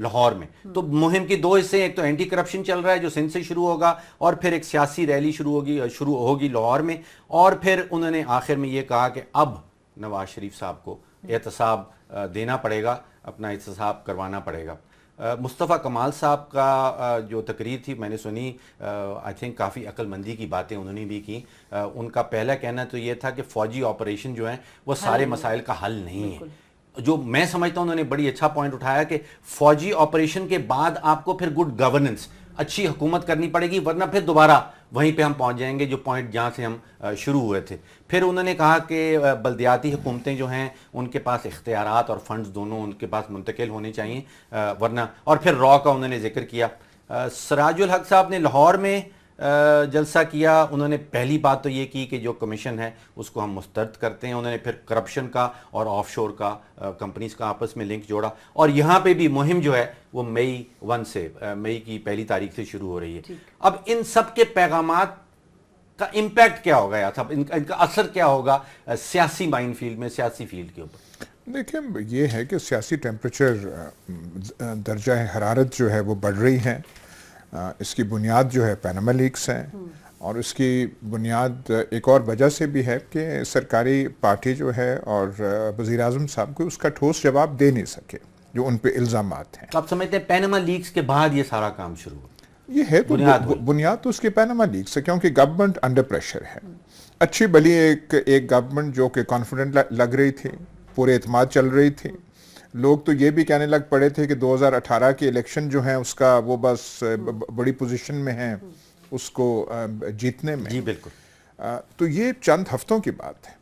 لاہور میں. تو مہم کی دو حصے ہیں, ایک تو اینٹی کرپشن چل رہا ہے جو سندھ سے شروع ہوگا, اور پھر ایک سیاسی ریلی شروع ہوگی لاہور میں, اور پھر انہوں نے آخر میں یہ کہا کہ اب نواز شریف صاحب کو احتساب دینا پڑے گا, اپنا احتساب کروانا پڑے گا. مصطفیٰ کمال صاحب کا جو تقریر تھی میں نے سنی, آئی تھنک کافی عقل مندی کی باتیں انہوں نے بھی کی. ان کا پہلا کہنا تو یہ تھا کہ فوجی آپریشن جو ہیں وہ سارے مسائل کا حل نہیں ہے. جو میں سمجھتا ہوں انہوں نے بڑی اچھا پوائنٹ اٹھایا کہ فوجی آپریشن کے بعد آپ کو پھر گڈ گورننس, اچھی حکومت کرنی پڑے گی, ورنہ پھر دوبارہ وہیں پہ ہم پہنچ جائیں گے جو پوائنٹ جہاں سے ہم شروع ہوئے تھے. پھر انہوں نے کہا کہ بلدیاتی حکومتیں جو ہیں ان کے پاس اختیارات اور فنڈز دونوں ان کے پاس منتقل ہونے چاہیے, ورنہ, اور پھر را کا انہوں نے ذکر کیا. سراج الحق صاحب نے لاہور میں جلسہ کیا. انہوں نے پہلی بات تو یہ کی کہ جو کمیشن ہے اس کو ہم مسترد کرتے ہیں. انہوں نے پھر کرپشن کا اور آف شور کا, کمپنیز کا آپس میں لنک جوڑا, اور یہاں پہ بھی مہم جو ہے وہ مئی کی پہلی تاریخ سے شروع ہو رہی ہے. اب ان سب کے پیغامات کا امپیکٹ کیا ہوگا, یا ان کا اثر کیا ہوگا سیاسی مائن فیلڈ میں, سیاسی فیلڈ کے اوپر؟ دیکھیں یہ ہے کہ سیاسی ٹیمپریچر, درجہ حرارت جو ہے وہ بڑھ رہی ہے. اس کی بنیاد جو ہے پیناما لیکس ہیں, اور اس کی بنیاد ایک اور وجہ سے بھی ہے کہ سرکاری پارٹی جو ہے اور وزیر اعظم صاحب کو اس کا ٹھوس جواب دے نہیں سکے جو ان پہ الزامات ہیں. آپ سمجھتے ہیں پیناما لیکس کے بعد یہ سارا کام شروع ہو؟ یہ ہے تو بنیاد تو اس کے پیناما لیکس ہے, کیونکہ گورنمنٹ انڈر پریشر ہے. اچھی بلی ایک گورنمنٹ جو کہ کانفیڈنٹ لگ رہی تھی, پورے اعتماد چل رہی تھی. لوگ تو یہ بھی کہنے لگ پڑے تھے کہ 2018 کے الیکشن جو ہیں اس کا وہ بس بڑی پوزیشن میں ہیں اس کو جیتنے میں. جی بالکل. تو یہ چند ہفتوں کی بات ہے,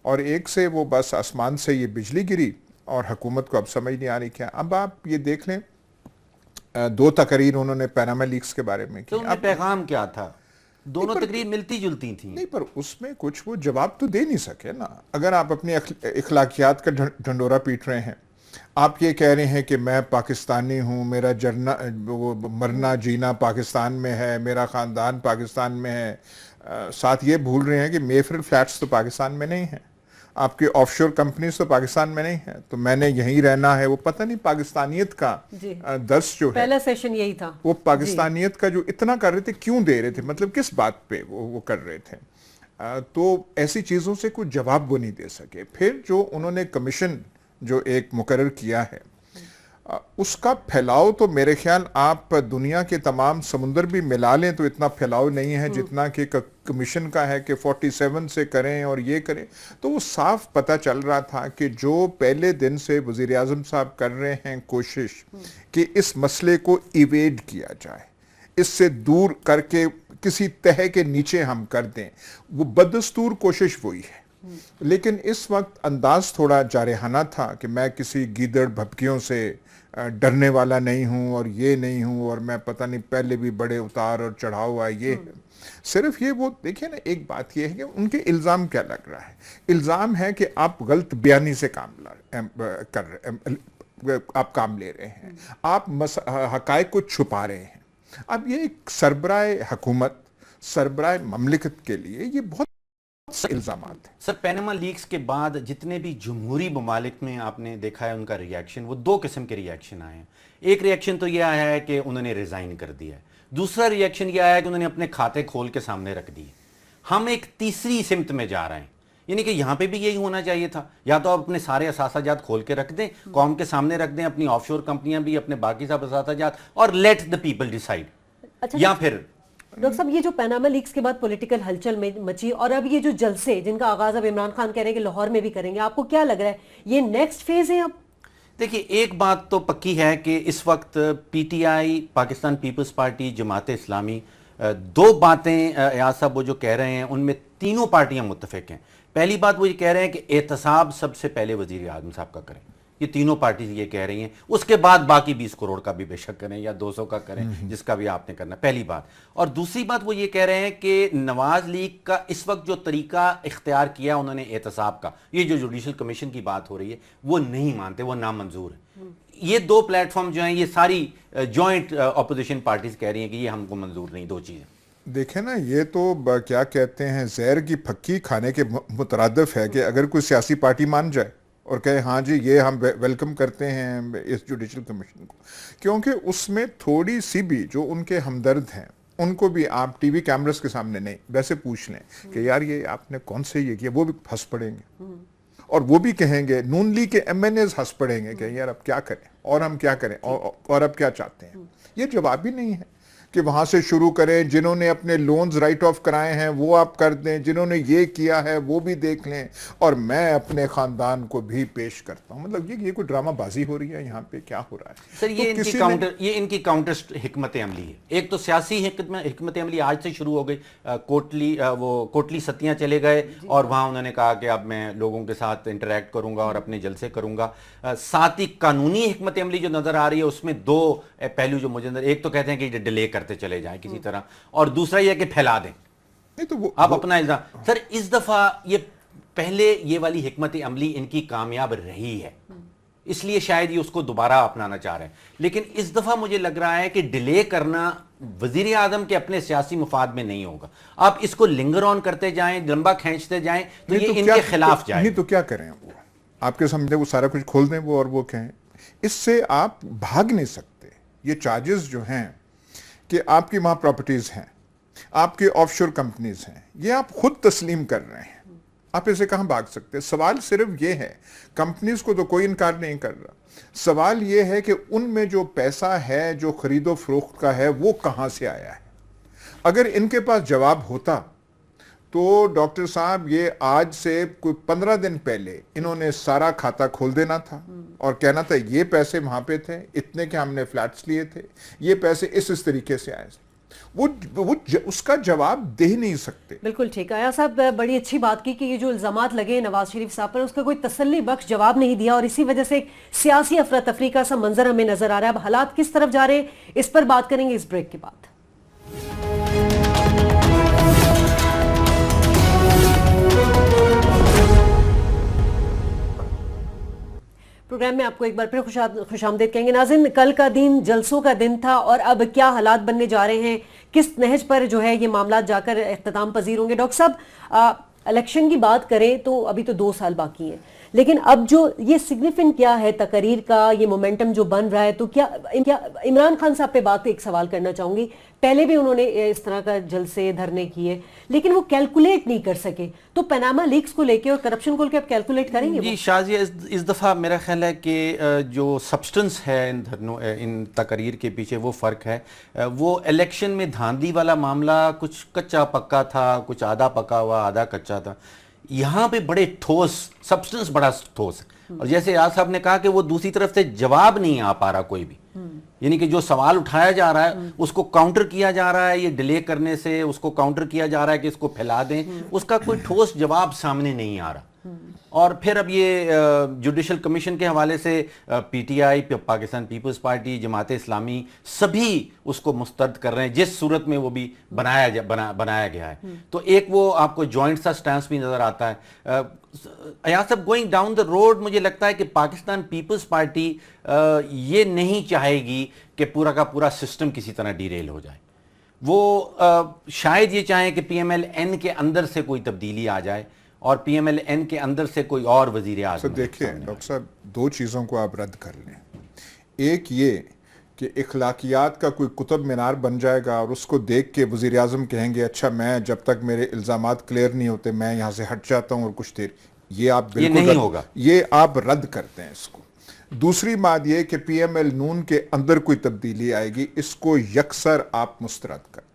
اور ایک سے وہ بس آسمان سے یہ بجلی گری اور حکومت کو اب سمجھ نہیں آ رہی کیا. اب آپ یہ دیکھ لیں, 2 تقریر انہوں نے پیناما لیکس کے بارے میں کی. تو پیغام کیا تھا؟ دونوں تقریر ملتی جلتی تھیں. نہیں, پر اس میں کچھ وہ جواب تو دے نہیں سکے نا. اگر آپ اپنی اخلاقیات کا ڈھنڈورا پیٹ رہے ہیں, آپ یہ کہہ رہے ہیں کہ میں پاکستانی ہوں, میرا مرنا جینا پاکستان میں ہے, میرا خاندان پاکستان میں ہے, ساتھ یہ بھول رہے ہیں کہ میفر فلیٹس تو پاکستان میں نہیں ہیں, آپ کی آف شور کمپنیز تو پاکستان میں نہیں ہیں, تو میں نے یہیں رہنا ہے. وہ پتہ نہیں پاکستانیت کا درس جو ہے, پہلا سیشن یہی تھا, وہ پاکستانیت کا جو اتنا کر رہے تھے کیوں دے رہے تھے, مطلب کس بات پہ وہ کر رہے تھے. تو ایسی چیزوں سے کوئی جواب وہ نہیں دے سکے. پھر جو انہوں نے کمیشن جو ایک مقرر کیا ہے, اس کا پھیلاؤ تو میرے خیال آپ دنیا کے تمام سمندر بھی ملا لیں تو اتنا پھیلاؤ نہیں ہے جتنا کہ کمیشن کا ہے کہ 47 سے کریں اور یہ کریں. تو وہ صاف پتہ چل رہا تھا کہ جو پہلے دن سے وزیر اعظم صاحب کر رہے ہیں کوشش کہ اس مسئلے کو ایویڈ کیا جائے, اس سے دور کر کے کسی تہے کے نیچے ہم کر دیں, وہ بدستور کوشش وہی ہے. لیکن اس وقت انداز تھوڑا جارحانہ تھا کہ میں کسی گیدڑ بھبکیوں سے ڈرنے والا نہیں ہوں اور یہ نہیں ہوں, اور میں پتہ نہیں پہلے بھی بڑے اتار اور چڑھاؤ ہوا یہ ہے. صرف یہ وہ دیکھیں نا, ایک بات یہ ہے کہ ان کے الزام کیا لگ رہا ہے. الزام ہے کہ آپ غلط بیانی سے آپ کام لے رہے ہیں, آپ حقائق کو چھپا رہے ہیں. اب یہ ایک سربراہ حکومت, سربراہ مملکت کے لیے یہ بہت الزامات ہیں. سر, پیناما لیکس کے بعد جتنے بھی جمہوری ممالک میں آپ نے دیکھا ہے ان کا ریاکشن, وہ 2 قسم کے ریاکشن آئے ہیں. ایک ریاکشن تو یہ آیا ہے کہ انہوں نے ریزائن کر دیا ہے. دوسرا ریاکشن یہ آیا ہے کہ انہوں نے اپنے کھاتے کھول کے سامنے رکھ دیے. ہم ایک تیسری سمت میں جا رہے ہیں, یعنی کہ یہاں پہ بھی یہی ہونا چاہیے تھا. یا تو آپ اپنے سارے اثاثہ جات کھول کے رکھ دیں, قوم کے سامنے رکھ دیں, اپنی آف شور کمپنیاں بھی, اپنے باقی سب اثاثہ جات, اور لیٹ دا پیپل ڈیسائیڈ. یا پھر ڈاکٹر صاحب, یہ جو پیناما لیکس کے بعد پولیٹیکل ہلچل میں مچی, اور اب یہ جو جلسے جن کا آغاز اب عمران خان کہہ رہے ہیں کہ لاہور میں بھی کریں گے, آپ کو کیا لگ رہا ہے یہ نیکسٹ فیز ہے اب؟ دیکھیے, ایک بات تو پکی ہے کہ اس وقت P T I, Pakistan Peoples Party, Jamaat Islami, 2 باتیں ایاز صاحب وہ جو کہہ رہے ہیں ان میں تینوں پارٹیاں متفق ہیں. پہلی بات وہ یہ کہہ رہے ہیں کہ احتساب سب سے پہلے وزیر اعظم صاحب کا کریں. یہ تینوں پارٹیز یہ کہہ رہی ہیں. اس کے بعد باقی 20 کروڑ کا بھی بے شک کریں یا 200 کا کریں, جس کا بھی آپ نے کرنا, پہلی بات. اور دوسری بات وہ یہ کہہ رہے ہیں کہ نواز لیگ کا اس وقت جو طریقہ اختیار کیا انہوں نے احتساب کا, یہ جو جوڈیشل کمیشن کی بات ہو رہی ہے, وہ نہیں مانتے, وہ نامنظور ہے. یہ 2 پلیٹ فارم جو ہیں یہ ساری جوائنٹ اپوزیشن پارٹیز کہہ رہی ہیں کہ یہ ہم کو منظور نہیں. 2 چیزیں دیکھیں نا, یہ تو کیا کہتے ہیں, زہر کی پھکی کھانے کے مترادف ہے کہ اگر کوئی سیاسی پارٹی مان جائے اور کہے ہاں جی یہ ہم ویلکم کرتے ہیں اس جوڈیشل کمیشن کو، کیونکہ اس میں تھوڑی سی بھی جو ان کے ہمدرد ہیں ان کو بھی آپ ٹی وی کیمرز کے سامنے نہیں ویسے پوچھ لیں کہ یار یہ آپ نے کون سے یہ کیا، وہ بھی ہنس پڑیں گے، اور وہ بھی کہیں گے، نون لیگ کے ایم این ایز ہنس پڑیں گے کہ یار اب کیا کریں اور ہم کیا کریں اور اب کیا چاہتے ہیں۔ یہ جواب ہی نہیں ہے کہ وہاں سے شروع کریں، جنہوں نے اپنے لونز رائٹ آف کرائے ہیں وہ آپ کر دیں، جنہوں نے یہ کیا ہے وہ بھی دیکھ لیں، اور میں اپنے خاندان کو بھی پیش کرتا ہوں۔ مطلب یہ کوئی ڈرامہ بازی ہو رہی ہے یہاں پہ، کیا ہو رہا ہے؟ سر یہ ان کی کاؤنٹر حکمت عملی ہے۔ ایک تو سیاسی حکمت عملی آج سے شروع ہو گئی، کوٹلی ستیاں چلے گئے اور وہاں انہوں نے کہا کہ اب میں لوگوں کے ساتھ انٹریکٹ کروں گا اور اپنے جلسے کروں گا۔ ساتھ ہی قانونی حکمت عملی جو نظر آ رہی ہے اس میں دو پہلو جو مجھے ایک تو کہتے ہیں کہ ڈیلے کرتے چلے جائیں کسی طرح، اور دوسرا یہ کہ پھیلا دیں نہیں تو آپ اپنا الزام۔ سر اس دفعہ یہ پہلے یہ والی حکمت عملی ان کی کامیاب رہی ہے، اس لیے شاید یہ اس کو دوبارہ اپنانا چاہ رہے ہیں، لیکن اس دفعہ مجھے لگ رہا ہے کہ ڈیلے کرنا وزیر اعظم کے اپنے سیاسی مفاد میں نہیں ہوگا۔ آپ اس کو لنگر آن کرتے جائیں، لمبا کھینچتے جائیں تو یہ ان کے خلاف جائے۔ نہیں تو کیا کریں، وہ آپ کے سامنے وہ سارا کچھ کھول دیں وہ، اور وہ کہیں اس سے آپ بھاگ نہیں سکتے۔ یہ چارجز جو ہیں کہ آپ کی وہاں پراپرٹیز ہیں، آپ کی آف شور کمپنیز ہیں، یہ آپ خود تسلیم کر رہے ہیں، آپ اسے کہاں بھاگ سکتے؟ سوال صرف یہ ہے، کمپنیز کو تو کوئی انکار نہیں کر رہا، سوال یہ ہے کہ ان میں جو پیسہ ہے جو خرید و فروخت کا ہے وہ کہاں سے آیا ہے۔ اگر ان کے پاس جواب ہوتا تو ڈاکٹر صاحب یہ آج سے کوئی 15 دن پہلے انہوں نے سارا کھاتا کھول دینا تھا اور کہنا تھا یہ پیسے وہاں پہ تھے، اتنے کے ہم نے فلیٹس لیے تھے، یہ پیسے اس طریقے سے آئے۔ وہ اس کا جواب دے نہیں سکتے۔ بالکل ٹھیک۔ آیا صاحب بڑی اچھی بات کی کہ یہ جو الزامات لگے نواز شریف صاحب پر اس کا کوئی تسلی بخش جواب نہیں دیا، اور اسی وجہ سے ایک سیاسی افراتفری کا سا منظر ہمیں نظر آ رہا ہے۔ اب حالات کس طرف جا رہے ہیں اس پر بات کریں گے اس بریک کے بعد۔ پروگرام میں آپ کو ایک بار پھر خوش آمدید کہیں گے۔ ناظرین، کل کا دن جلسوں کا دن تھا اور اب کیا حالات بننے جا رہے ہیں، کس نہج پر جو ہے یہ معاملات جا کر اختتام پذیر ہوں گے۔ ڈاکٹر صاحب، الیکشن کی بات کریں تو ابھی تو 2 سال باقی ہیں، لیکن اب جو یہ سگنیفیکنٹ کیا ہے تقریر کا، یہ مومنٹم جو بن رہا ہے، تو کیا عمران خان صاحب پہ بات ایک سوال کرنا چاہوں گی۔ پہلے بھی انہوں نے اس طرح کا جلسے دھرنے کیے لیکن وہ کیلکولیٹ نہیں کر سکے، تو پیناما لیکس کو لے کے اور کرپشن کو لے کے اب کیلکولیٹ کریں گے؟ جی شازیہ، اس دفعہ میرا خیال ہے کہ جو سبسٹنس ہے ان تقریر کے پیچھے وہ فرق ہے۔ وہ الیکشن میں دھاندلی والا معاملہ کچھ کچا پکا تھا، کچھ آدھا پکا ہوا آدھا کچا تھا، یہاں پہ بڑے ٹھوس سبسٹنس، بڑا ٹھوس ہے۔ اور جیسے ریاض صاحب نے کہا کہ وہ دوسری طرف سے جواب نہیں آ پا رہا کوئی بھی، یعنی کہ جو سوال اٹھایا جا رہا ہے اس کو کاؤنٹر کیا جا رہا ہے، یہ ڈیلے کرنے سے اس کو کاؤنٹر کیا جا رہا ہے کہ اس کو پھیلا دیں، اس کا کوئی ٹھوس جواب سامنے نہیں آ رہا۔ اور پھر اب یہ جوڈیشل کمیشن کے حوالے سے P T I, Pakistan Peoples Party, Jamaat Islami سبھی اس کو مسترد کر رہے ہیں جس صورت میں وہ بھی بنایا گیا ہے۔ تو ایک وہ آپ کو جوائنٹ سا سٹینس بھی نظر آتا ہے۔ ایاز صاحب، گوئنگ ڈاؤن دا روڈ مجھے لگتا ہے کہ پاکستان پیپلز پارٹی یہ نہیں چاہے گی کہ پورا کا پورا سسٹم کسی طرح ڈیریل ہو جائے۔ وہ شاید یہ چاہیں کہ پی ایم ایل این کے اندر سے کوئی تبدیلی آ جائے اور پی ایم ایل این کے اندر سے کوئی اور وزیر اعظم۔ دیکھیں ڈاکٹر صاحب، 2 چیزوں کو آپ رد کر لیں۔ ایک یہ کہ اخلاقیات کا کوئی قطب مینار بن جائے گا اور اس کو دیکھ کے وزیر اعظم کہیں گے اچھا میں جب تک میرے الزامات کلیئر نہیں ہوتے میں یہاں سے ہٹ جاتا ہوں اور کچھ دیر، یہ آپ بالکل نہیں ہوگا، یہ آپ رد کرتے ہیں اس کو۔ دوسری بات یہ کہ پی ایم ایل نون کے اندر کوئی تبدیلی آئے گی، اس کو یکسر آپ مسترد کر دیں،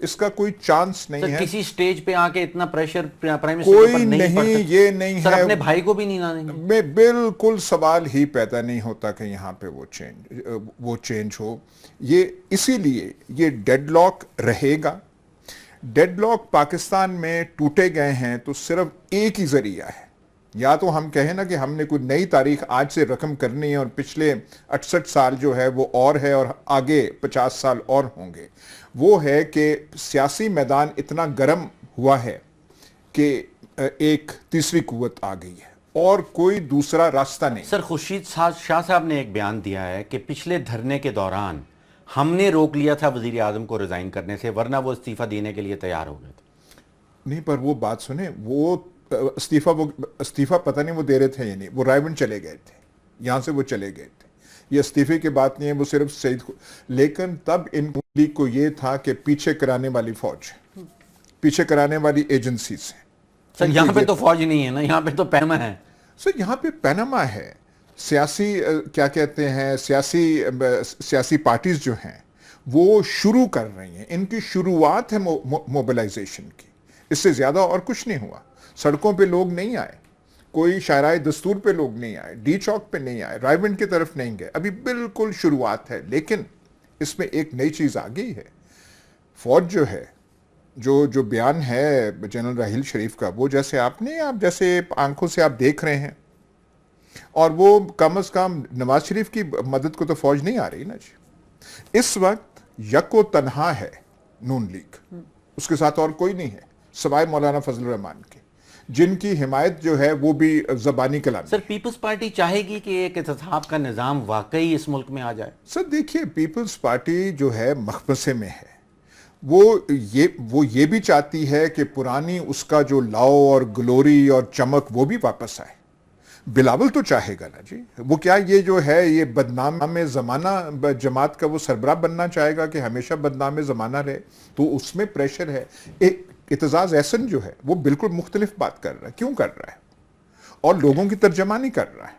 اس کا کوئی چانس نہیں ہے۔ کسی سٹیج پہ آ کے اتنا پریشر پرائم منسٹر کوئی نہیں، یہ نہیں ہے، سر اپنے بھائی کو بھی نہیں لانے میں بالکل سوال ہی پیدا نہیں ہوتا کہ یہاں پہ وہ چینج ہو۔ یہ اسی لیے یہ ڈیڈ لاک رہے گا۔ ڈیڈ لاک پاکستان میں ٹوٹے گئے ہیں تو صرف ایک ہی ذریعہ ہے، یا تو ہم کہیں نا کہ ہم نے کوئی نئی تاریخ آج سے رقم کرنی ہے اور پچھلے 68 سال جو ہے وہ اور ہے اور آگے 50 سال اور ہوں گے، وہ ہے کہ سیاسی میدان اتنا گرم ہوا ہے کہ ایک تیسری قوت آ گئی ہے اور کوئی دوسرا راستہ نہیں۔ سر خورشید شاہ صاحب نے ایک بیان دیا ہے کہ پچھلے دھرنے کے دوران ہم نے روک لیا تھا وزیر اعظم کو ریزائن کرنے سے، ورنہ وہ استعفیٰ دینے کے لیے تیار ہو گئے تھے۔ نہیں، پر وہ بات سنیں، وہ استعفیٰ پتہ نہیں وہ دے رہے تھے یا نہیں, وہ رائے بند چلے گئے تھے, یہاں سے وہ چلے گئے تھے. یہ استعفے کی بات نہیں ہے, وہ صرف سعید لیکن تب ان لیگ کو یہ تھا کہ پیچھے کرانے والی فوج, پیچھے کرانے والی ایجنسیز ہیں. سر یہاں پہ تو فوج نہیں ہے نا, یہاں پہ تو پینما ہے. سر یہاں پہ پینما ہے, سیاسی کیا کہتے ہیں, سیاسی پارٹیز جو ہیں وہ شروع کر رہی ہیں, ان کی شروعات ہے موبلائزیشن کی, اس سے زیادہ اور کچھ نہیں ہوا. سڑکوں پہ لوگ نہیں آئے, کوئی شاہراہ دستور پہ لوگ نہیں آئے, ڈی چوک پہ نہیں آئے, رائے بند کی طرف نہیں گئے, ابھی بالکل شروعات ہے. لیکن اس میں ایک نئی چیز آ گئی ہے, فوج جو ہے, جو بیان ہے جنرل راحیل شریف کا, وہ جیسے آپ جیسے آنکھوں سے آپ دیکھ رہے ہیں, اور وہ کم از کم نواز شریف کی مدد کو تو فوج نہیں آ رہی نا جی. اس وقت یک و تنہا ہے نون لیگ, اس کے ساتھ اور کوئی نہیں ہے سوائے مولانا فضل الرحمان کے, جن کی حمایت جو ہے وہ بھی زبانی کلام. سر پیپلز پارٹی چاہے گی کہ ایک احتساب کا نظام واقعی اس ملک میں آ جائے؟ سر دیکھیے, پیپلز پارٹی جو ہے مخمصے میں ہے, وہ یہ بھی چاہتی ہے کہ پرانی اس کا جو لاؤ اور گلوری اور چمک وہ بھی واپس آئے. بلاول تو چاہے گا نا جی, وہ کیا یہ جو ہے یہ بدنام زمانہ جماعت کا وہ سربراہ بننا چاہے گا کہ ہمیشہ بدنام زمانہ رہے؟ تو اس میں پریشر ہے. اعتزاز احسن جو ہے وہ بالکل مختلف بات کر رہا ہے. کیوں کر رہا ہے؟ اور لوگوں کی ترجمانی کر رہا ہے.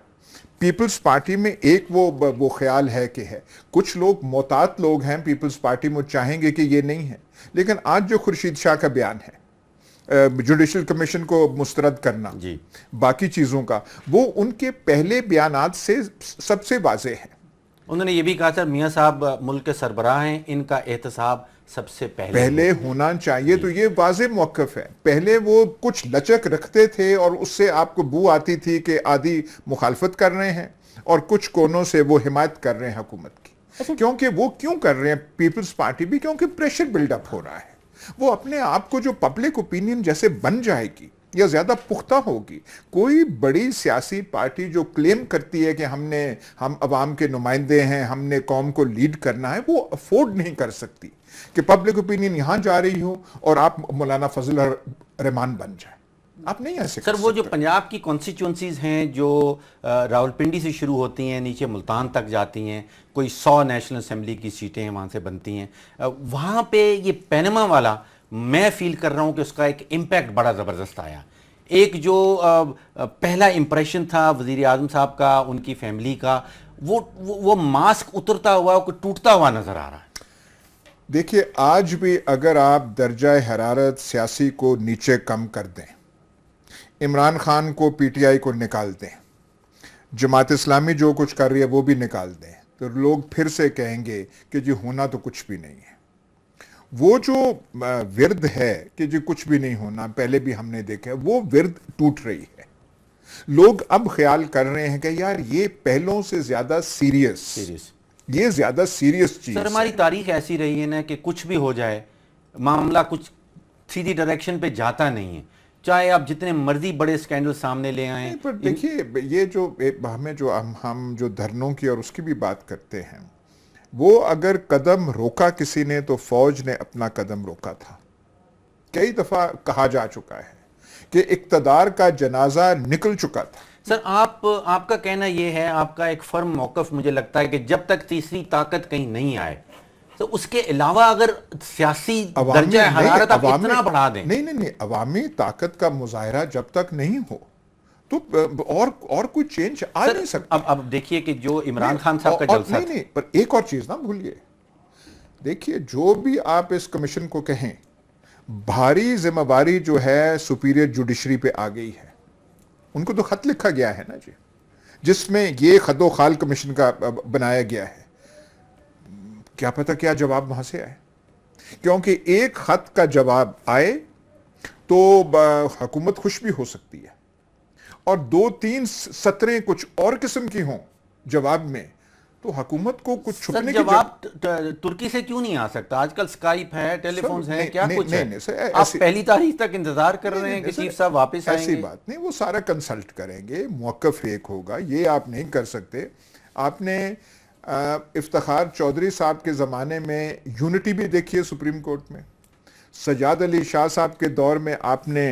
پیپلز پارٹی میں ایک وہ خیال ہے کہ ہے, کچھ لوگ محتاط لوگ ہیں پیپلز پارٹی میں, چاہیں گے کہ یہ نہیں ہے. لیکن آج جو خورشید شاہ کا بیان ہے, جوڈیشل کمیشن کو مسترد کرنا, جی, باقی چیزوں کا, وہ ان کے پہلے بیانات سے سب سے واضح ہے. انہوں نے یہ بھی کہا سر میاں صاحب ملک کے سربراہ ہیں, ان کا احتساب سب سے پہلے ہونا چاہیے. تو یہ واضح موقف ہے. پہلے وہ کچھ لچک رکھتے تھے اور اس سے آپ کو بو آتی تھی کہ آدھی مخالفت کر رہے ہیں اور کچھ کونوں سے وہ حمایت کر رہے ہیں حکومت کی. کیونکہ وہ کیوں کر رہے ہیں پیپلز پارٹی بھی, کیونکہ پریشر بلڈ اپ ہو رہا ہے. وہ اپنے آپ کو جو پبلک اوپینین جیسے بن جائے گی یا زیادہ پختہ ہوگی, کوئی بڑی سیاسی پارٹی جو کلیم کرتی ہے کہ ہم عوام کے نمائندے ہیں, ہم نے قوم کو لیڈ کرنا ہے, وہ افورڈ نہیں کر سکتی کہ پبلک اوپینین یہاں جا رہی ہو اور آپ مولانا فضل الرحمان بن جائیں. آپ نہیں ایسے سر. وہ جو پنجاب کی کانسٹیچوئنسیز ہیں جو راولپنڈی سے شروع ہوتی ہیں, نیچے ملتان تک جاتی ہیں, کوئی 100 نیشنل اسمبلی کی سیٹیں ہیں وہاں سے بنتی ہیں, وہاں پہ یہ پینما والا میں فیل کر رہا ہوں کہ اس کا ایک امپیکٹ بڑا زبردست آیا. ایک جو پہلا امپریشن تھا وزیر اعظم صاحب کا, ان کی فیملی کا, وہ ماسک اترتا ہوا, ٹوٹتا ہوا نظر آ رہا ہے. دیکھیے, آج بھی اگر آپ درجہ حرارت سیاسی کو نیچے کم کر دیں, عمران خان کو پی ٹی آئی کو نکال دیں, جماعت اسلامی جو کچھ کر رہی ہے وہ بھی نکال دیں, تو لوگ پھر سے کہیں گے کہ جی ہونا تو کچھ بھی نہیں ہے. وہ جو ورد ہے کہ جی کچھ بھی نہیں ہونا, پہلے بھی ہم نے دیکھا, وہ ورد ٹوٹ رہی ہے. لوگ اب خیال کر رہے ہیں کہ یار یہ پہلوں سے زیادہ سیریس یہ زیادہ سیریس چیز. سر ہماری تاریخ ایسی رہی ہے نا کہ کچھ بھی ہو جائے معاملہ کچھ سیدھی ڈائریکشن پہ جاتا نہیں ہے, چاہے آپ جتنے مرضی بڑے سکینڈل سامنے لے آئیں. پر دیکھیے, یہ جو ہم جو دھرنوں کی اور اس کی بھی بات کرتے ہیں, وہ اگر قدم روکا کسی نے تو فوج نے اپنا قدم روکا تھا. کئی دفعہ کہا جا چکا ہے کہ اقتدار کا جنازہ نکل چکا تھا. سر آپ کا کہنا یہ ہے, آپ کا ایک فرم موقف مجھے لگتا ہے کہ جب تک تیسری طاقت کہیں نہیں آئے, تو اس کے علاوہ اگر سیاسی درجہ حرارت آپ اتنا بڑھا دیں. نہیں, عوامی طاقت کا مظاہرہ جب تک نہیں ہو تو اور کوئی چینج آ نہیں سکتا. اب دیکھیے کہ جو عمران خان صاحب کا جلسہ تھا. نہیں, پر ایک اور چیز نہ بھولیے, دیکھیے جو بھی آپ اس کمیشن کو کہیں, بھاری ذمہ داری جو ہے سپیریئر جوڈیشری پہ آ گئی ہے. ان کو تو خط لکھا گیا ہے نا جی, جس میں یہ خد و خال کمیشن کا بنایا گیا ہے. کیا پتہ کیا جواب وہاں سے آئے, کیونکہ ایک خط کا جواب آئے تو حکومت خوش بھی ہو سکتی ہے, اور 2-3 سطریں کچھ اور قسم کی ہوں جواب میں, تو حکومت کو کچھ چھپنے کی جواب ترکی سے کیوں نہیں آ سکتا؟ آج کل سکائپ ہے, ٹیلی فونز ہیں, کیا کچھ ہے. آپ پہلی تاریخ تک انتظار کر رہے ہیں کہ چیف صاحب واپس آئیں گے. ایسی بات نہیں, وہ سارا کنسلٹ کریں گے, موقف ایک ہوگا, یہ آپ نہیں کر سکتے. آپ نے افتخار چودھری صاحب کے زمانے میں یونٹی بھی دیکھی ہے سپریم کورٹ میں. سجاد علی شاہ صاحب کے دور میں آپ نے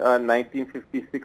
1956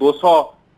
200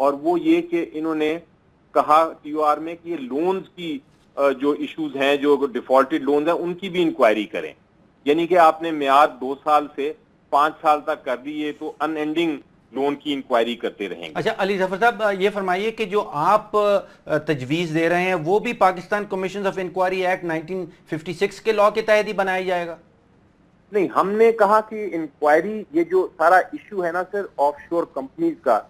اور وہ یہ کہ انہوں نے کہا ٹی او آر میں کہ یہ لونز کی جو ایشوز ہیں, جو ڈیفالٹڈ لونز ہیں, ان کی بھی انکوائری کریں. یعنی کہ آپ نے میعاد 2 سال سے 5 سال تک کر دی, یہ تو ان اینڈنگ لون کی انکوائری کرتے رہیں گے. اچھا علی ظفر صاحب یہ فرمائیے کہ جو آپ تجویز دے رہے ہیں وہ بھی Pakistan commissions of inquiry act 1956 کے لاء کے تحت ہی بنایا جائے گا؟ نہیں, ہم نے کہا کہ انکوائری, یہ جو سارا ایشو ہے نا سر آف شور کمپنیز کا,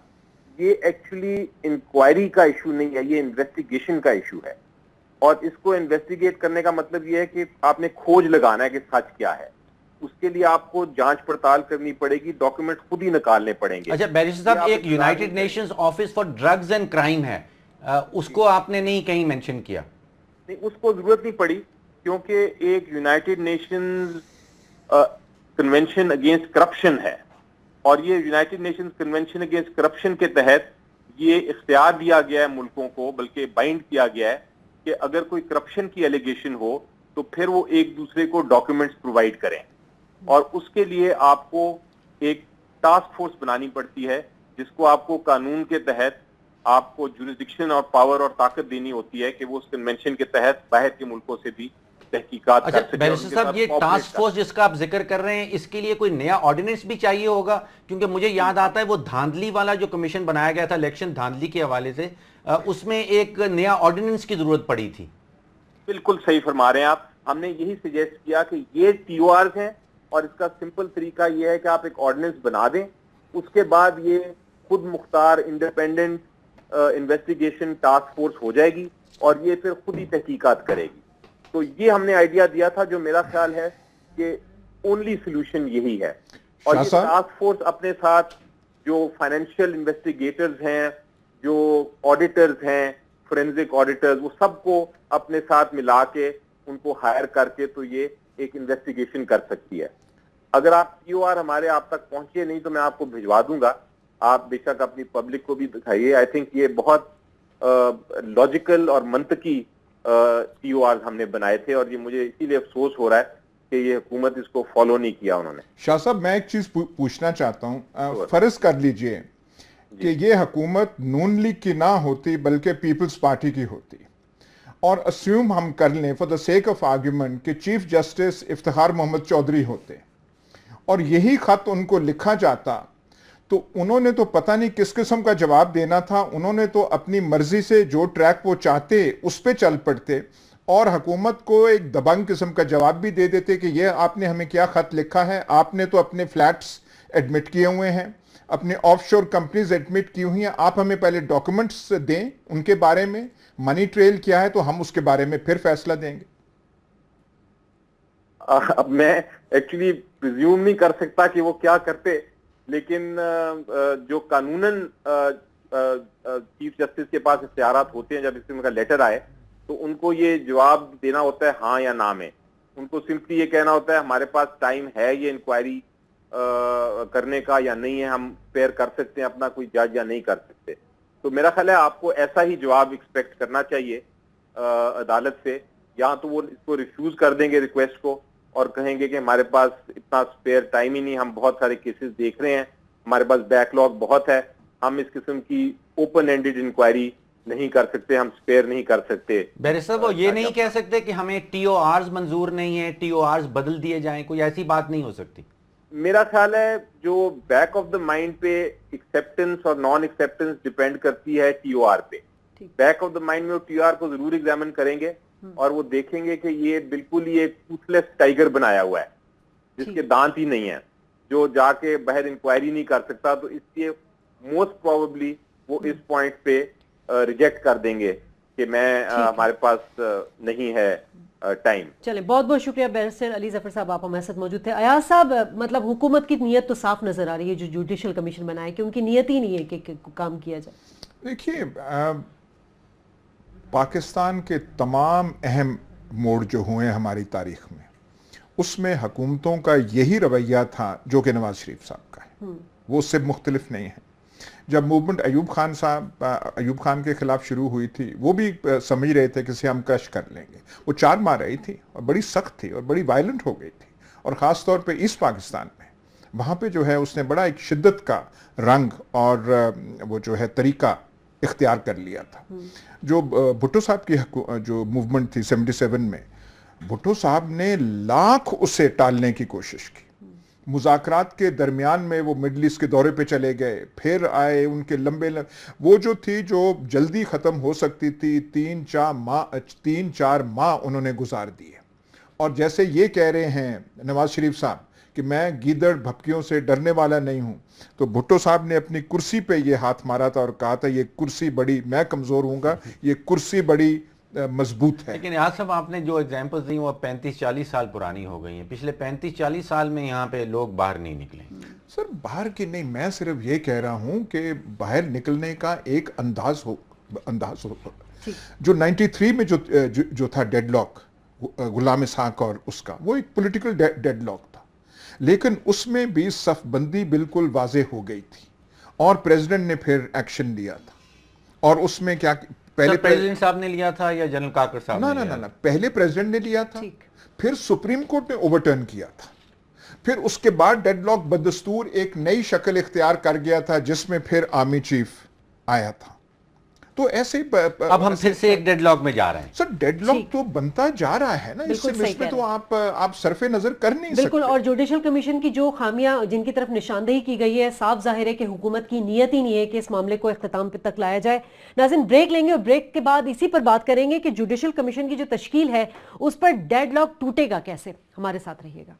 یہ ایکچولی انکوائری کا ایشو نہیں ہے, یہ انویسٹیگیشن کا ایشو ہے. اور اس کو انویسٹیگیٹ کرنے کا مطلب یہ ہے کہ آپ نے کھوج لگانا ہے کہ سچ کیا ہے. اس کے لیے آپ کو جانچ پڑتال کرنی پڑے گی, ڈاکیومنٹ خود ہی نکالنے پڑیں گے. اچھا بیرسٹر صاحب, ایک United nations office for drugs and crime ہے, اس کو آپ نے نہیں کہیں مینشن کیا؟ نہیں, اس کو ضرورت نہیں پڑی, کیونکہ ایک United nations convention against corruption ہے, اور یہ United nations convention against corruption کے تحت یہ اختیار دیا گیا ہے ملکوں کو, بلکہ بائنڈ کیا گیا ہے کہ اگر کوئی کرپشن کی ایلیگیشن ہو تو پھر وہ ایک دوسرے کو ڈاکیومنٹس پرووائڈ کریں. اور اس کے لیے آپ کو ایک ٹاسک فورس بنانی پڑتی ہے, جس کو آپ کو قانون کے تحت آپ کو جورسڈکشن اور پاور اور طاقت دینی ہوتی ہے کہ وہ اس کنونشن کے تحت باہر کے ملکوں سے بھی تحقیقات کر سکے. بیرسٹر صاحب, یہ ٹاسک فورس جس کا آپ ذکر کر رہے ہیں, اس کے لیے کوئی نیا آرڈیننس بھی چاہیے ہوگا؟ کیونکہ مجھے یاد آتا ہے وہ دھاندلی والا جو کمیشن بنایا گیا تھا الیکشن دھاندلی کے حوالے سے, اس میں ایک نیا آرڈیننس کی ضرورت پڑی تھی. بالکل صحیح فرما رہے ہیں آپ. ہم نے یہی سجیسٹ کیا کہ یہ ٹی او آرز ہیں, اور اس کا سمپل طریقہ یہ ہے کہ آپ ایک آرڈیننس بنا دیں, اس کے بعد یہ خود مختار انڈیپینڈنٹ انویسٹیگیشن ٹاسک فورس ہو جائے گی, اور یہ پھر خود ہی تحقیقات کرے گی. تو یہ ہم نے آئیڈیا دیا تھا, جو میرا خیال ہے کہ اونلی سولوشن یہی ہے. اور یہ ٹاسک فورس اپنے ساتھ جو فائنینشیل انویسٹیگیٹرز ہیں, جو آڈیٹرز ہیں, فورینزک آڈیٹرز, وہ سب کو اپنے ساتھ ملا کے ان کو ہائر کر کے تو یہ ایک انویسٹیگیشن کر سکتی ہے. اگر آپ ٹی او آر ہمارے آپ تک پہنچے نہیں تو میں آپ کو بھجوا دوں گا, آپ بے شک اپنی پبلک کو بھی دکھائیے. آئی تھنک یہ بہت لاجیکل اور منطقی ٹی او آر ہم نے بنائے تھے, اور یہ مجھے اسی لیے افسوس ہو رہا ہے کہ یہ حکومت اس کو فالو نہیں کیا انہوں نے. شاہ صاحب, میں ایک چیز پوچھنا چاہتا ہوں. فرض کر لیجئے کہ یہ حکومت نون لیگ کی نہ ہوتی بلکہ پیپلز پارٹی کی ہوتی, اور اسیوم ہم کر لیں for the sake of argument کہ چیف جسٹس افتخار محمد چودھری ہوتے, اور یہی خط ان کو لکھا جاتا, تو انہوں نے تو پتہ نہیں کس قسم کا جواب دینا تھا. انہوں نے تو اپنی مرضی سے جو ٹریک وہ چاہتے اس پہ چل پڑتے, اور حکومت کو ایک دبنگ قسم کا جواب بھی دے دیتے کہ یہ آپ نے ہمیں کیا خط لکھا ہے, آپ نے تو اپنے فلیٹس ایڈمٹ کیے ہوئے ہیں, اپنے آف شور کمپنیز ایڈمٹ کی ہوئی ہیں, آپ ہمیں پہلے ڈاکیومنٹس دیں ان کے بارے میں, منی ٹریل کیا ہے تو ہم اس کے بارے میں پھر فیصلہ دیں گے. اب میں ایکچولی پریزیوم نہیں کر سکتا کہ وہ کیا کرتے, لیکن جو قانوناً چیف جسٹس کے پاس اختیارات ہوتے ہیں, جب اس قسم کا لیٹر آئے تو ان کو یہ جواب دینا ہوتا ہے ہاں یا نہ میں. ان کو سمپلی یہ کہنا ہوتا ہے ہمارے پاس ٹائم ہے یہ انکوائری کرنے کا یا نہیں ہے, ہم اسپیئر کر سکتے ہیں اپنا کوئی جج یا نہیں کر سکتے. تو میرا خیال ہے آپ کو ایسا ہی جواب ایکسپیکٹ کرنا چاہیے عدالت سے, یا تو وہ اس کو ریفیوز کر دیں گے ریکویسٹ کو اور کہیں گے کہ ہمارے پاس اتنا اسپیئر ٹائم ہی نہیں, ہم بہت سارے کیسز دیکھ رہے ہیں, ہمارے پاس بیک لاگ بہت ہے, ہم اس قسم کی اوپن اینڈڈ انکوائری نہیں کر سکتے, ہم اسپیئر نہیں کر سکتے. بیرسٹر صاحب, وہ یہ نہیں کہہ سکتے کہ ہمیں ٹی او آرز منظور نہیں ہے, ٹی او آرز بدل دیے جائیں, کوئی ایسی بات نہیں ہو سکتی؟ میرا خیال ہے جو بیک آف دا مائنڈ پہ ایکسیپٹنس اور نان ایکسیپٹنس ڈیپینڈ کرتی ہے ٹی او آر پہ. بیک آف دا مائنڈ میں وہ ٹی او آر کو ضرور ایگزامن کریں گے, اور وہ دیکھیں گے کہ یہ بالکل ہی ایک ٹوتھ لیس ٹائیگر بنایا ہوا ہے جس کے دانت ہی نہیں ہے, جو جا کے باہر انکوائری نہیں کر سکتا. تو اس لیے موسٹ پروبیبلی وہ اس پوائنٹ پہ ریجیکٹ کر دیں گے کہ ہمارے پاس نہیں ہے ٹائم. چلیں, بہت بہت شکریہ بیرسٹر علی ظفر صاحب, آپ ہمارے ساتھ موجود تھے. ایاز صاحب, مطلب حکومت کی نیت تو صاف نظر آ رہی ہے جو جوڈیشل کمیشن بنائے, کہ ان کی نیت ہی نہیں ہے کہ کام کیا جائے. دیکھیے, پاکستان کے تمام اہم موڑ جو ہوئے ہماری تاریخ میں, اس میں حکومتوں کا یہی رویہ تھا جو کہ نواز شریف صاحب کا ہے, وہ اس سے مختلف نہیں ہے. جب موومنٹ ایوب خان کے خلاف شروع ہوئی تھی, وہ بھی سمجھ رہے تھے کہ اسے ہم کش کر لیں گے. وہ 4 ماہ رہی تھی اور بڑی سخت تھی اور بڑی وائلنٹ ہو گئی تھی, اور خاص طور پہ ایسٹ پاکستان میں وہاں پہ جو ہے اس نے بڑا ایک شدت کا رنگ اور وہ جو ہے طریقہ اختیار کر لیا تھا. جو بھٹو صاحب کی جو موومنٹ تھی 77 میں، بھٹو صاحب نے لاکھ اسے ٹالنے کی کوشش کی. مذاکرات کے درمیان میں وہ مڈل ایسٹ کے دورے پہ چلے گئے، پھر آئے، ان کے لمبے وہ جو تھی جو جلدی ختم ہو سکتی تھی 3-4 ماہ انہوں نے گزار دیے. اور جیسے یہ کہہ رہے ہیں نواز شریف صاحب کہ میں گیدڑ بھپکیوں سے ڈرنے والا نہیں ہوں، تو بھٹو صاحب نے اپنی کرسی پہ یہ ہاتھ مارا تھا اور کہا تھا یہ کرسی بڑی، میں کمزور ہوں گا، یہ کرسی بڑی مضبوط ہے. لیکن یہاں صاحب آپ نے جو ایگزامپلز دی وہ 35-40 سال پرانی ہو گئی ہیں. پچھلے 35-40 سال میں یہاں پہ لوگ باہر نہیں نکلے. سر باہر کی نہیں، میں صرف یہ کہہ رہا ہوں کہ باہر نکلنے کا ایک انداز ہو جو 93 میں جو تھا ڈیڈ لاک غلام اسحاق اور اس کا، وہ ایک پولیٹیکل ڈیڈ لاک تھا، لیکن اس میں بھی صف بندی بالکل واضح ہو گئی تھی اور پریزیڈنٹ نے پھر ایکشن لیا تھا. اور اس میں کیا پہلے پریزیڈنٹ صاحب نے لیا تھا یا جنرل کاکڑ صاحب نے لیا؟ نہ پہلے پریزیڈنٹ نے لیا تھا، پھر سپریم کورٹ نے اوور ٹرن کیا تھا، پھر اس کے بعد ڈیڈ لاک بدستور ایک نئی شکل اختیار کر گیا تھا جس میں پھر آرمی چیف آیا تھا. تو ایسے اب ہم پھر سے ایک ڈیڈ لاک میں جا رہے ہیں. سر ڈیڈ لاک تو بنتا جا رہا ہے نا، اس میں تو آپ صرف نظر کر نہیں سکتے. بالکل. اور جوڈیشل کمیشن کی جو خامیاں جن کی طرف نشاندہی کی گئی ہے، صاف ظاہر ہے کہ حکومت کی نیت ہی نہیں ہے کہ اس معاملے کو اختتام تک لایا جائے. ناظرین بریک لیں گے اور بریک کے بعد اسی پر بات کریں گے کہ جوڈیشل کمیشن کی جو تشکیل ہے اس پر ڈیڈ لاک ٹوٹے گا کیسے. ہمارے ساتھ رہیے گا.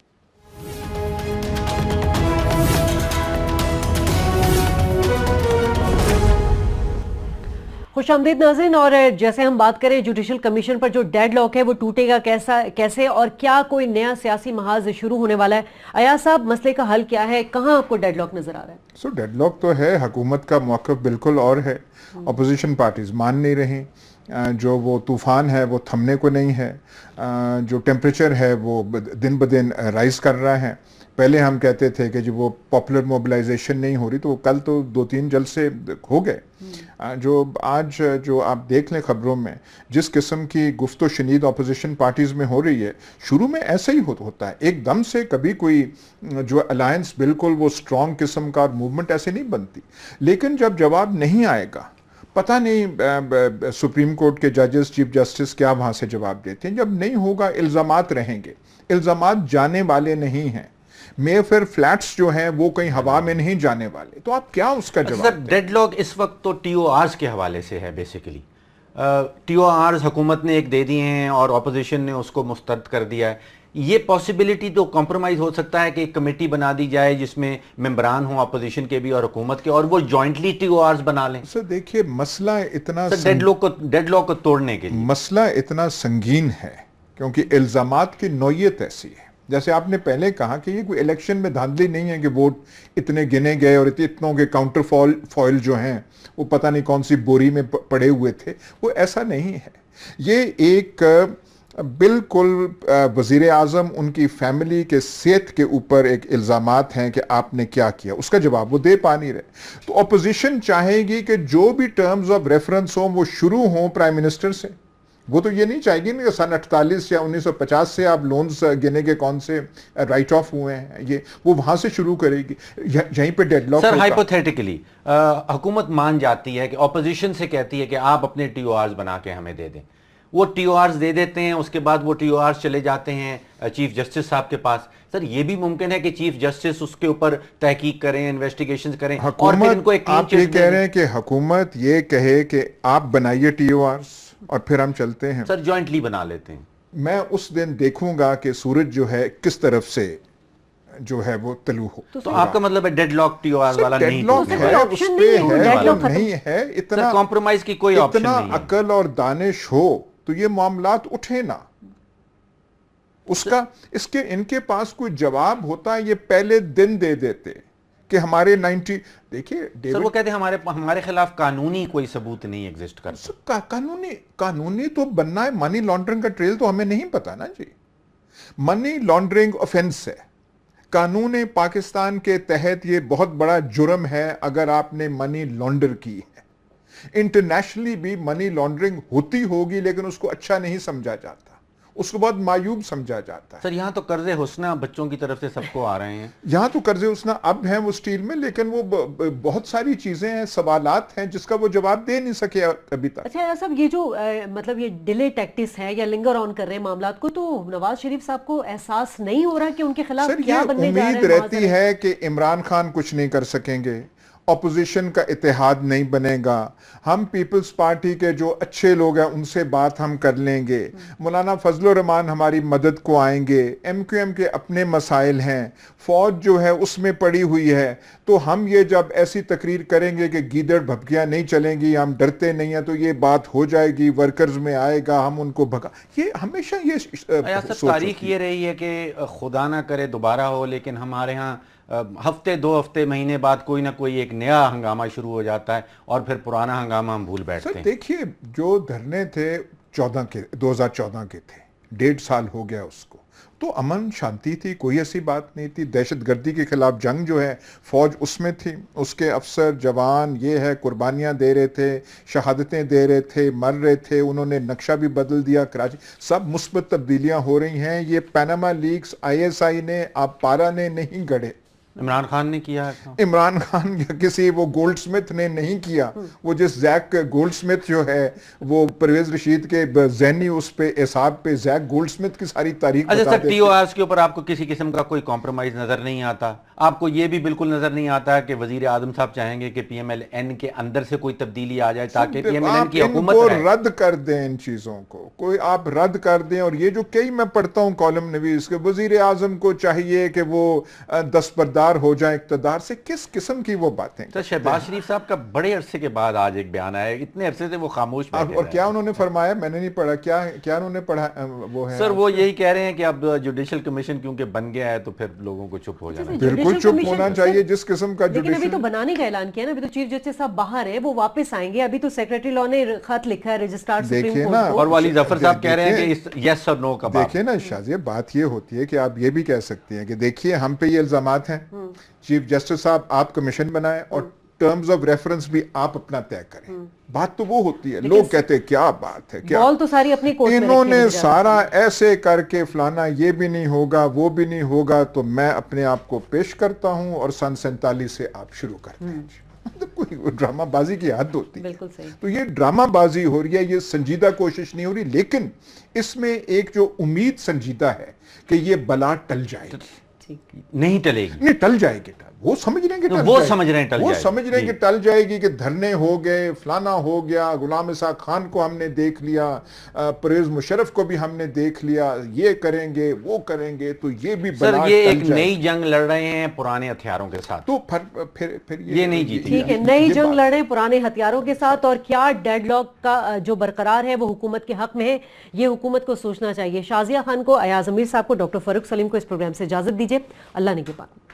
خوش آمدید ناظرین. اور جیسے ہم بات کریں جوڈیشل کمیشن پر جو ڈیڈ لاک ہے وہ ٹوٹے گا کیسے اور کیا کوئی نیا سیاسی محاذ شروع ہونے والا ہے؟ ایاز صاحب مسئلے کا حل کیا ہے؟ کہاں آپ کو ڈیڈ لاک نظر آ رہا ہے؟ سو ڈیڈ لاک تو ہے، حکومت کا موقف بالکل اور ہے، اپوزیشن پارٹیز مان نہیں رہی، جو وہ طوفان ہے وہ تھمنے کو نہیں ہے، جو ٹیمپریچر ہے وہ دن بدن رائز کر رہا ہے. پہلے ہم کہتے تھے کہ جب وہ پاپولر موبلائزیشن نہیں ہو رہی، تو کل تو 2-3 جلسے ہو گئے. جو آج جو آپ دیکھ لیں خبروں میں جس قسم کی گفت و شنید اپوزیشن پارٹیز میں ہو رہی ہے، شروع میں ایسا ہی ہوتا ہے، ایک دم سے کبھی کوئی جو الائنس بالکل وہ اسٹرانگ قسم کا موومنٹ ایسے نہیں بنتی. لیکن جب جواب نہیں آئے گا، پتہ نہیں سپریم کورٹ کے ججز، چیف جسٹس کیا وہاں سے جواب دیتے ہیں. جب نہیں ہوگا الزامات رہیں گے، الزامات جانے والے نہیں ہیں. پھر فلیٹس جو ہیں وہ کہیں ہوا میں نہیں جانے والے، تو آپ کیا اس کا جواب دیں؟ ڈیڈ لاک اس وقت تو ٹی او آرز کے حوالے سے ہے. بیسیکلی ٹی او آرز حکومت نے ایک دے دیے ہیں اور اپوزیشن نے اس کو مسترد کر دیا ہے. یہ پاسبلٹی تو کمپرومائز ہو سکتا ہے کہ ایک کمیٹی بنا دی جائے جس میں ممبران ہوں اپوزیشن کے بھی اور حکومت کے، اور وہ جوائنٹلی ٹی او آرز بنا لیں. سر دیکھیے مسئلہ اتنا ڈیڈ لاک کو توڑنے کے لیے مسئلہ اتنا سنگین ہے کیونکہ الزامات کی نوعیت ایسی ہے. جیسے آپ نے پہلے کہا کہ یہ کوئی الیکشن میں دھاندلی نہیں ہے کہ ووٹ اتنے گنے گئے اور اتنوں کے کاؤنٹر فوائل جو ہیں وہ پتہ نہیں کون سی بوری میں پڑے ہوئے تھے، وہ ایسا نہیں ہے. یہ ایک بالکل وزیر اعظم ان کی فیملی کے صحت کے اوپر ایک الزامات ہیں کہ آپ نے کیا کیا، اس کا جواب وہ دے پا نہیں رہے. تو اپوزیشن چاہے گی کہ جو بھی ٹرمز آف ریفرنس ہوں وہ شروع ہوں پرائم منسٹر سے. وہ تو یہ نہیں چاہے گی کہ سن 48 یا 1950 سے آپ لونز گنے کے کون سے رائٹ آف ہوئے ہیں، یہ وہ وہاں سے شروع کرے گی. یہیں پہ ڈیڈ لاک. سر ہائپوتھیٹیکلی حکومت مان جاتی ہے کہ اپوزیشن سے کہتی ہے کہ آپ اپنے ٹی او آرز بنا کے ہمیں دے دیں، وہ ٹی او آرز دے دیتے ہیں، اس کے بعد وہ ٹی او آرز چلے جاتے ہیں چیف جسٹس صاحب کے پاس. سر یہ بھی ممکن ہے کہ چیف جسٹس اس کے اوپر تحقیق کریں، انویسٹیگیشن کریں، اور پھر ان کو ایک آپ یہ کہہ رہے ہیں کہ حکومت یہ کہے کہ آپ بنائیے ٹی او آرز اور پھر ہم چلتے ہیں. سر جوائنٹلی بنا لیتے ہیں. میں اس دن دیکھوں گا کہ سورج جو ہے کس طرف سے جو ہے وہ طلوع ہو. تو آپ کا مطلب ہے dead lock T O R والا نہیں ہے. اتنا کمپرومائز کی کوئی آپشن نہیں ہے. اتنا عقل اور دانش ہو تو یہ معاملات اٹھے نا. ان کے پاس کوئی جواب ہوتا ہے یہ پہلے دن دے دیتے کہ ہمارے 90. دیکھیے سر وہ کہتے ہیں ہمارے خلاف قانونی کوئی ثبوت نہیں ایگزسٹ کرتا. قانونی تو بننا ہے. منی لانڈرنگ کا ٹریل تو ہمیں نہیں پتا نا جی. منی لانڈرنگ آفینس ہے. قانون پاکستان کے تحت یہ بہت بڑا جرم ہے اگر آپ نے منی لانڈر کی ہے. انٹرنیشنلی بھی منی لانڈرنگ ہوتی ہوگی لیکن اس کو اچھا نہیں سمجھا جاتا. اس کو بہت معیوب سمجھا جاتا ہے. سر یہاں تو قرض حسنہ بچوں کی طرف سے سب کو آ رہے ہیں. یہاں تو قرض حسنہ اب ہیں وہ اسٹیل میں, لیکن وہ بہت ساری چیزیں ہیں, سوالات ہیں جس کا وہ جواب دے نہیں سکے ابھی تک. اچھا صاحب, یہ جو مطلب یہ ڈیلے ٹیکٹس ہے یا لنگر آن کر رہے ہیں معاملات کو, تو نواز شریف صاحب کو احساس نہیں ہو رہا کہ ان کے خلاف کیا بننے جا رہا ہے؟ امید رہتی ہے کہ عمران خان کچھ نہیں کر سکیں گے, اپوزیشن کا اتحاد نہیں بنے گا, ہم پیپلز پارٹی کے جو اچھے لوگ ہیں ان سے بات ہم کر لیں گے, مولانا فضل الرحمان ہماری مدد کو آئیں گے, ایم کیو ایم کے اپنے مسائل ہیں, فوج جو ہے اس میں پڑی ہوئی ہے, تو ہم یہ جب ایسی تقریر کریں گے کہ گیدڑ بھپکیاں نہیں چلیں گی, ہم ڈرتے نہیں ہیں, تو یہ بات ہو جائے گی, ورکرز میں آئے گا, ہم ان کو بھگا. یہ ہمیشہ یہ تاریخ یہ رہی ہے کہ خدا نہ کرے دوبارہ ہو, لیکن ہمارے ہاں ہفتے 2 ہفتے مہینے بعد کوئی نہ کوئی ایک نیا ہنگامہ شروع ہو جاتا ہے اور پھر پرانا ہنگامہ ہم بھول بیٹھتے ہیں. دیکھیے جو دھرنے تھے 2014 کے تھے, 1.5 سال ہو گیا اس کو, تو امن شانتی تھی, کوئی ایسی بات نہیں تھی. دہشت گردی کے خلاف جنگ جو ہے فوج اس میں تھی, اس کے افسر جوان یہ ہے قربانیاں دے رہے تھے, شہادتیں دے رہے تھے, مر رہے تھے, انہوں نے نقشہ بھی بدل دیا کراچی, سب مثبت تبدیلیاں ہو رہی ہیں. یہ پیناما لیکس ISI نے, آپ پارا نے نہیں گڑھے, عمران خان نے کیا. عمران خان یا کسی وہ گولڈ سمتھ نے نہیں کیا. وہ جس زیک گولڈ سمتھ جو ہے وہ پرویز رشید کے ذہنی اس پہ اعصاب پہ زیک گولڈ سمتھ کی ساری تاریخ اچھا بتا سر, دیتے. TORs کے اوپر آپ کو کسی قسم کا کوئی کمپرومائز نظر نہیں آتا؟ آپ کو یہ بھی بالکل نظر نہیں آتا کہ وزیر اعظم صاحب چاہیں گے کہ PMLN کے اندر سے کوئی تبدیلی آ جائے تاکہ PMLN کی حکومت کو رہے؟ رد کر دیں ان چیزوں کو, کوئی آپ رد کر دیں. اور یہ جو کئی میں پڑھتا ہوں کالم نویس کے, وزیر اعظم کو چاہیے کہ وہ دستبردار ہو جائیں اقتدار سے, کس قسم کی وہ باتیں. سر شہباز شریف صاحب کا بڑے عرصے کے بعد آج ایک بیان آیا, اتنے عرصے سے وہ خاموش بیٹھے اور کیا انہوں نے فرمایا, میں نے نہیں پڑھا, کیا انہوں نے پڑھا وہ ہے. سر وہ یہی کہہ رہے ہیں کہ اب جوڈیشل کمیشن کیونکہ بن گیا ہے تو پھر لوگوں کو چپ ہو جانا ہے. بالکل چپ ہونا چاہیے جس قسم کا لیکن ابھی تو بنانے کا اعلان کیا نا, ابھی تو چیف جسٹس صاحب باہر ہیں, وہ واپس آئیں گے. ابھی تو سیکریٹری لاء نے خط لکھا ہے رجسٹرار سپریم کورٹ کو, اور والی ظفر صاحب کہہ رہے ہیں کہ یس اور نو کا بات. دیکھیں نا شازیہ, بات یہ ہوتی ہے کہ آپ یہ بھی کہہ سکتی ہیں کہ دیکھیے ہم پہ یہ الزامات ہیں, چیف جسٹس صاحب آپ کمیشن بنائیں اور ٹرمز آف ریفرنس بھی آپ اپنا طے کریں. بات تو وہ ہوتی ہے, لوگ کہتے ہیں کیا بات ہے, کیا بال تو ساری اپنی کورٹ میں انہوں نے سارا ایسے کر کے فلانا یہ بھی نہیں ہوگا وہ بھی نہیں ہوگا, تو میں اپنے آپ کو پیش کرتا ہوں اور سن 47 سے آپ شروع کرتے ہیں. مطلب کوئی ڈرامہ بازی کی حد ہوتی ہے. بالکل صحیح. تو یہ ڈرامہ بازی ہو رہی ہے, یہ سنجیدہ کوشش نہیں ہو رہی, لیکن اس میں ایک جو امید سنجیدہ ہے کہ یہ بلا ٹل جائے گی. نہیں ٹلے گی, نہیں ٹل جائے گی. وہ سمجھ رہے ہیں کہ وہ سمجھ رہے ہیں ٹل وہ جائے سمجھ رہے ہیں کہ ٹل جائے گی, کہ دھرنے ہو گئے, فلانا ہو گیا, غلام اسحاق خان کو ہم نے دیکھ لیا, پرویز مشرف کو بھی ہم نے دیکھ لیا, یہ کریں گے وہ کریں گے, تو یہ بھی سر بلا یہ ٹل ایک جائے. نئی جنگ لڑ رہے ہیں پرانے ہتھیاروں کے ساتھ, تو پھر یہ نہیں جیتی. ٹھیک ہے, نئی جنگ لڑیں پرانے ہتھیاروں کے ساتھ, اور کیا ڈیڈ لاک کا جو برقرار ہے وہ حکومت کے حق میں ہے, یہ حکومت کو سوچنا چاہیے. شازیہ خان کو, ایاز امیر صاحب کو, ڈاکٹر فاروق سلیم کو اس پروگرام سے اجازت دیجیے. اللہ نے کے پاک.